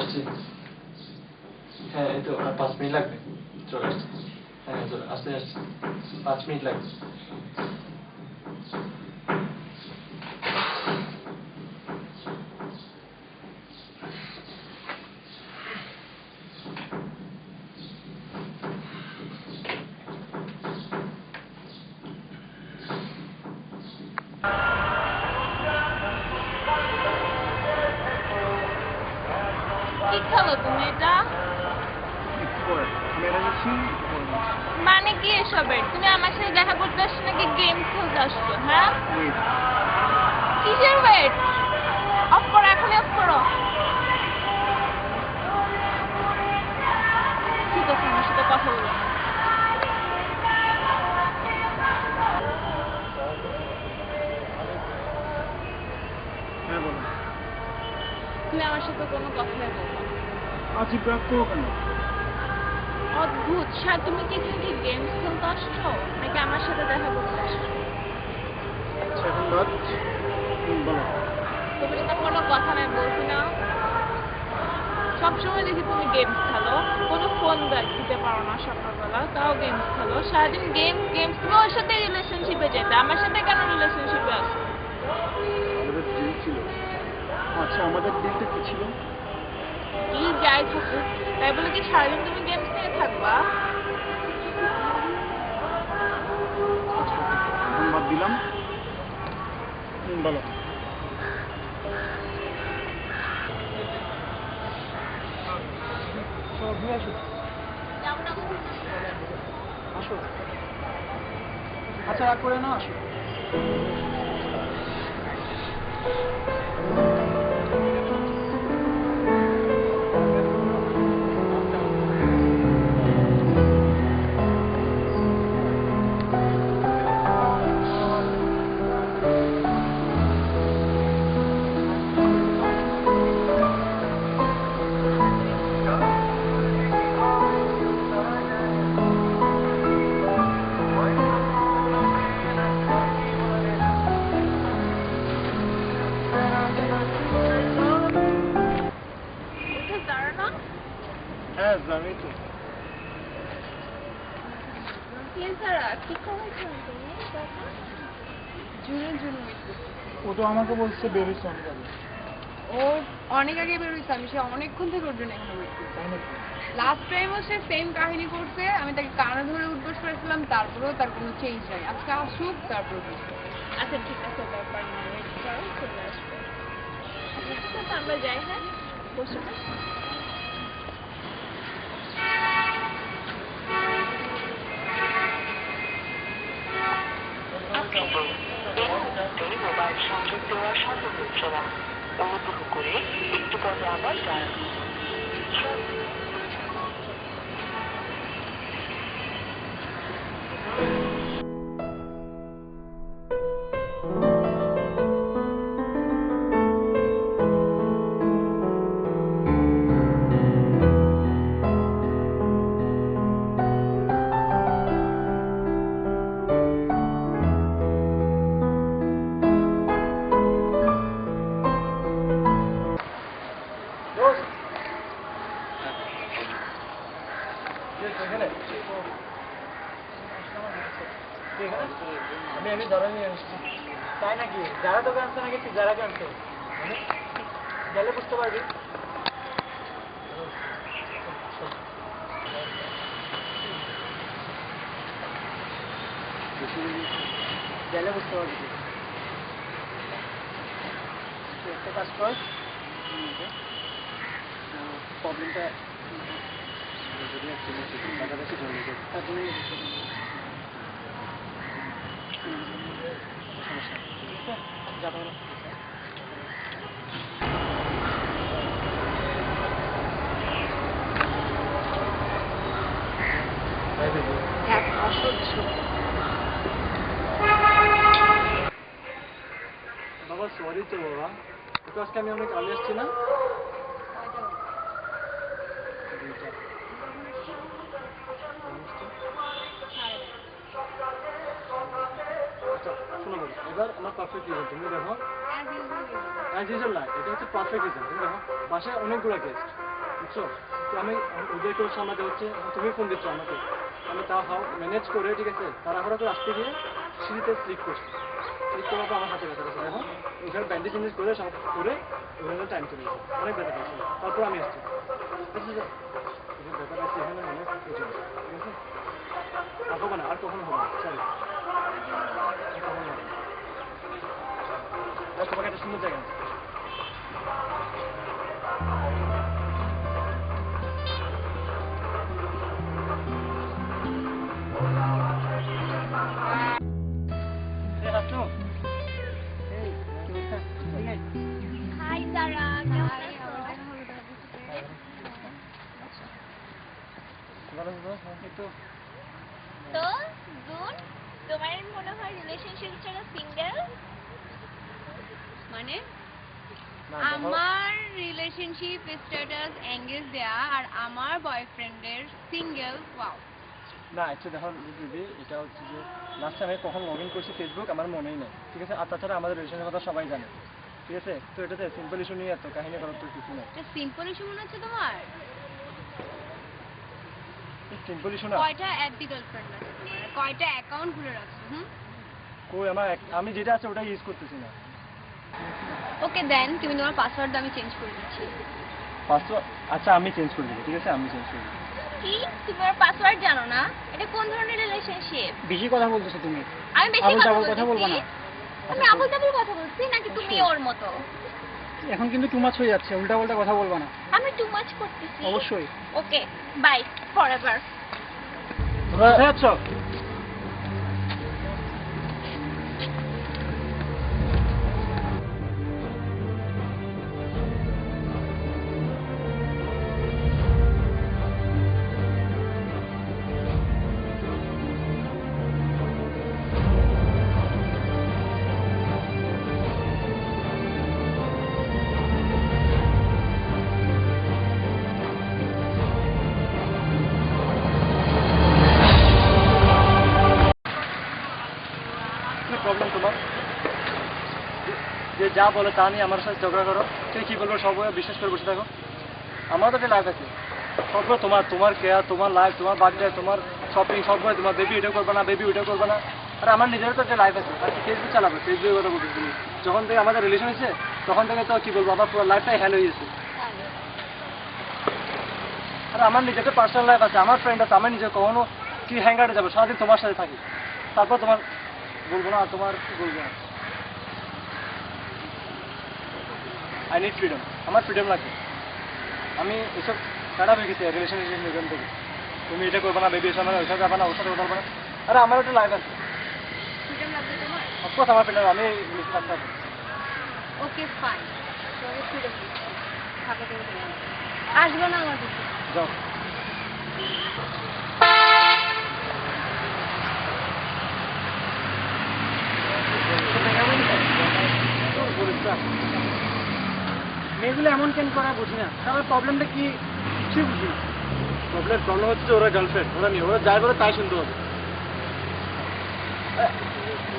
আসছি। হ্যাঁ এই তো আর 5 মিনিট লাগবে। চলে আসছি। হ্যাঁ চলে আসতে আসছি। 5 মিনিট লাগবে। কি খেলো তুমি এটা? মানে কি এসবের? তুমি আমার সাথে দেখা করতে আসছো নাকি গেম খেলতে আসছো? হ্যাঁ কিসের ওয়েট? অফ করো, এখনই অফ করো। ঠিক আছে, আমার সাথে কথা বলো না। হ্যাঁ বলো। তুমি আমার সাথে কোনো কথাই বলো না। আজ ব্রাক করো কেন? অদ্ভুত স্যার, তুমি কি এখানে কি গেমস খেলতে আসছো নাকি আমার সাথে দেখা করতে আসছো? আচ্ছা এখন বাদ বলো। তোমার সাথে কোনো কথা নাই বলছি না। সবসময় দেখি তুমি গেমস খেলো, কোনো ফোন দিতে পারো না সকালবেলা, তাও গেমস খেলো, সারাদিন গেমস গেমস। তুমি ওর সাথে রিলেশনশিপে যেতে, আমার সাথে কেন রিলেশনশিপে আসো? আমাদের ডিল ছিল। আচ্ছা আমাদের ডিলটা কি ছিল? কি যাই থাকুক, তাই বলে কি সারাদিন তুমি গেমস নিয়ে থাকবা? আচ্ছা এখন বাদ দিলাম। বলো। আসো। আচ্ছা রাগ করে না, আসো। উঠে দাঁড়া না। হ্যাঁ জানি তো। কে ছাড়া কি করেছো তুমি? জুনে জুনে ও তো আমাকে বলছে বেরোইছে অনেক আগে। ও অনেক আগে বেরোইছে, আমি সে অনেকক্ষণ থেকে ওর জন্য এখানে ওয়েট করছি। তাই নাকি? লাস্ট টাইমও সে সেম কাহিনী করছে, আমি তাকে কানে ধরে উঠবোস করেছিলাম, তারপরেও তার কোনো চেঞ্জ নাই। আজকে আসুক তারপর বুঝবো। আচ্ছা ঠিক আছে, ব্যাপার না, ওয়েট করো, চলে আসবে। আচ্ছা ঠিক আছে, আমরা যাই। হ্যাঁ বসে না। আপনি এই মুহূর্তে মোবাইল সংযোগ দেওয়া সম্ভব হচ্ছে না। অনুগ্রহ করে একটু পরে আবার ডায়াল করুন। আমি ধরে নিয়ে আসছি। তাই নাকি? যারা তোকে আনছে নাকি তুই যারা আনছে? গেলে বুঝতে পারবি। গেলে বুঝতে পারবি। একটা কাজ কর, প্রবলেমটা বাবা সরি তো বাবা, তোকে আজকে আমি অনেক আগে আসছি না। আচ্ছা শোনো বাবা, এবার আমার পারফেক্ট রিজন তুমি দেখো। অ্যাজ ইউজুয়াল না, এটা হচ্ছে পারফেক্ট রিজন। তুমি দেখো বাসায় অনেকগুলো গেস্ট, বুঝছো? তো আমি ওদেরকেও সামলাতে হচ্ছে, তুমি ফোন দিচ্ছ আমাকে, আমি তা ম্যানেজ করে, ঠিক আছে, তাড়াহুড়া করে আসতে গিয়ে সিঁড়িতে স্লিপ করছি। স্লিপ করার পর আমার হাতে ব্যথা পেয়েছে। এখন ওখানে ব্যান্ডেজ ম্যান্ডেজ করে সব করে ওখানে টাইম চলে গেছে, অনেক ব্যথা পেয়েছে। তারপর আমি আসছি, বুঝছো তো? এখানে ব্যথা পেয়েছি, এখানে অনেক প্রচুর, ঠিক আছে? আর হবে না, আর কখনো হবে না, সরি, আর কখনো হবে না। আর তোমাকে একটা সুন্দর জায়গা আছে। হাই তারা, কেমন আছো? তো গুড, তোমার মনে হয় রিলেশনশিপ ছাড়া সিঙ্গেল? মানে আমার রিলেশনশিপ স্ট্যাটাস এঙ্গেজ দেয়া আর আমার বয়ফ্রেন্ডের সিঙ্গেল। ওয়াও। না অ্যাকচুয়ালি দেখো দিদি, এটা হচ্ছে যে লাস্ট টাইম আমি কখন লগ ইন করছি ফেসবুক আমার মনেই নেই, ঠিক আছে? আর তাছাড়া আমাদের রিলেশনের কথা সবাই জানে, ঠিক আছে? তো এটাতে সিম্পল ইস্যু নিয়ে এত কাহিনী করার তো কিছু নেই। এটা সিম্পল ইস্যু মনে হচ্ছে তোমার? সিম্পল ইস্যু না। কয়টা অ্যাপি গার্লফ্রেন্ড আছে তোমার? কয়টা অ্যাকাউন্ট খুলে রাখছো? কই আমার আমি যেটা আছে ওটা ইউজ করতেছি না। ওকে দেন, তুমি তোমার পাসওয়ার্ড আমি চেঞ্জ করে দিচ্ছি। পাসওয়ার্ড? আচ্ছা আমি চেঞ্জ করে দেবো, ঠিক আছে? আমি চেঞ্জ করে দেবো। কি তুমি ওর পাসওয়ার্ড জানো না? এটা কোন ধরনের রিলেশনশিপ? বেশি কথা বলতেছো তুমি। আমি বেশি আবল তাবল কথা বলবা বলছি? না। আমি আবল তাবল কথা বলছি নাকি তুমি ওর মতো? এখন কিন্তু টু মাচ হয়ে যাচ্ছে, উল্টা পাল্টা কথা বলবা না। আমি টু মাচ করতেছি। অবশ্যই। Okay bye forever. তোমরা কোথায় যাচ্ছ? কি প্রবলেম তোমার? যে যা বলে তা নিয়ে আমার সাথে ঝগড়া করো, তুই কি বলবো সব বিশ্বাস করে বসে থাকো? আমারও তো একটা লাইফ আছে, সবগুলো তোমার কেয়ার, তোমার লাইফ, তোমার বার্থডে, তোমার শপিং, সবগুলো তোমার। বেবি এটা করবে না, বেবি ওইটা করবে না। আর আমার নিজেরও তো একটা লাইফ আছে। আর কি ফেসবুক চালাবে? ফেসবুকের কথা বলতে তুমি যখন থেকে আমাদের রিলেশন হয়েছে তখন থেকে তো কি বলবো, আমার পুরো লাইফটাই হ্যাল হয়ে গেছে। আর আমার নিজের তো পার্সোনাল লাইফ আছে, আমার ফ্রেন্ড আছে, আমার নিজে কখনো কি হ্যাঙ্গারে যাবো, সারাদিন তোমার সাথে থাকি, তারপর তোমার বলবো না? আর তোমার কি বলবো, আই নিড ফ্রিডম, আমার ফ্রিডম লাগবে। আমি এসব ছাড়া হয়ে গেছি রিলেশনশিপ এখান থেকে। তুমি এটা করবে না, বেবি এসব না, ওইসব যাবে না, ওর সাথে কথা বলবে না। আরে আমার একটা লাইফ আছে, ফ্রিডম লাগবে তোমার? অফকোর্স আমার ফ্রিডম, আমি মিশে থাকতে হবে। ওকে ফাইন, তোমাকে ফ্রিডম দিচ্ছি, থাকো তুমি। আসবো না আমার দিকে। যাও। মেয়েগুলো এমন কেন করা বুঝি না, তাহলে প্রবলেমটা কি কিছু বুঝি না। প্রবলেম হচ্ছে ওরা গার্লফ্রেন্ড, ওরা নিয়ে, ওরা যাই বলে তাই শুনতে হবে।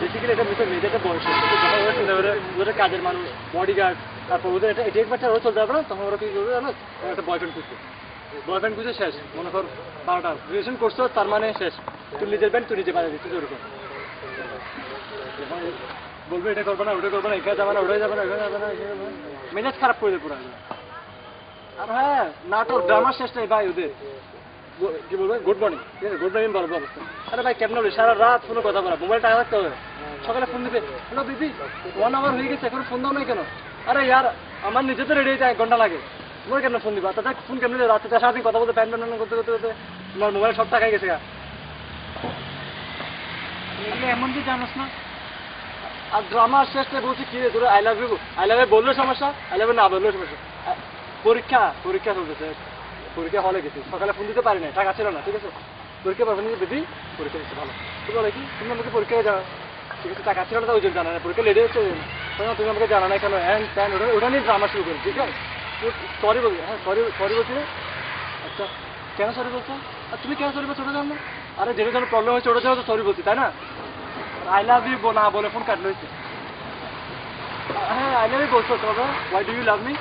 বেসিক্যালি এটা মেয়েদের বয়স হচ্ছে, যখন ওরা চিন্তা করে ওদের কাজের মানুষ, বডিগার্ড, তারপর ওদের এটা এটি একবার ওরা চলতে যাবে না, তখন ওরা কি করবে জানো? একটা বয়ফ্রেন্ড খুঁজছে, বয়ফ্রেন্ড খুঁজে শেষ, মনে কর 12টা রিলেশন করছো, তার মানে শেষ, তুই নিজের প্যান্ট তুই নিজে বানিয়ে দিচ্ছিস ওরকম। বলবে এটা করবে না, ওটা করবে না, এখানে যাবে না, ওটাই যাবে না, ওখানে যাবে না, মেজাজ খারাপ করে দেবে পুরো। আর হ্যাঁ, নাটক ড্রামা শেষ নেই ভাই ওদের। কি বলবে? গুড মর্নিং, ঠিক আছে? গুড মর্নিং বলবো অবস্থা। আরে ভাই কেমন হবে? সারা রাত ফোনে কথা বলা, মোবাইল টাকা রাখতে হবে, সকালে ফোন দিবে, হ্যালো দিদি 1 আওয়ার হয়ে গেছে, এখন ফোন দাও নাই কেন? আরে ইয়ার আমার নিজে তো রেডি হইতে 1 ঘন্টা লাগে, তোমার কেন ফোন দিবা? তাদের ফোন কেমন রাতে সারাদিন কথা বলতে প্যান প্যান করতে করতে করতে তোমার মোবাইল সব টাকায় গেছে। এগুলো এমন কি জানোস না? আর ড্রামা শেষ নেই, বলছি কি রে তোরা আই লাভ ইউ বললেও সমস্যা, আই লাভ ইউ না বললেও সমস্যা। পরীক্ষা চলতেছে, পরীক্ষা হলে গেছি, সকালে ফোন দিতে পারি না, টাকা ছিল না, ঠিক আছে? পরীক্ষা পারবেন দিদি, পরীক্ষা দিচ্ছে ভালো, তুমি বলে কি তুমি আমাকে পরীক্ষায় যাও, ঠিক আছে? টাকা ছিল না, ওই জন্য জানা না, পরীক্ষা লেটে হচ্ছে, তুমি আমাকে জানা না কেন? হ্যাঁ প্যান ওটা নিয়ে ড্রামা শুরু করি, ঠিক আছে? সরি বলছি, হ্যাঁ সরি বলছি। আচ্ছা কেন সরি বলছো? আর তুমি কেন সরি বলছো ওটা জানো? আরে যেটা জন্য প্রবলেম হয়েছে ওটা জন্য তো সরি বলছি, তাই না? আই লাভ ইউ না বলে ফোন কাটলো হয়েছে। হ্যাঁ আই লাভ ইউ বলছো, তবে why do you love me?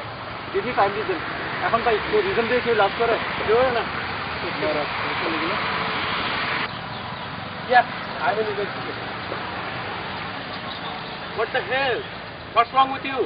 Give me 5 reason. এখন ভাই কেউ রিজন দিয়ে কেউ লাভ করে কেউ না I will investigate. What the hell? What's wrong with you?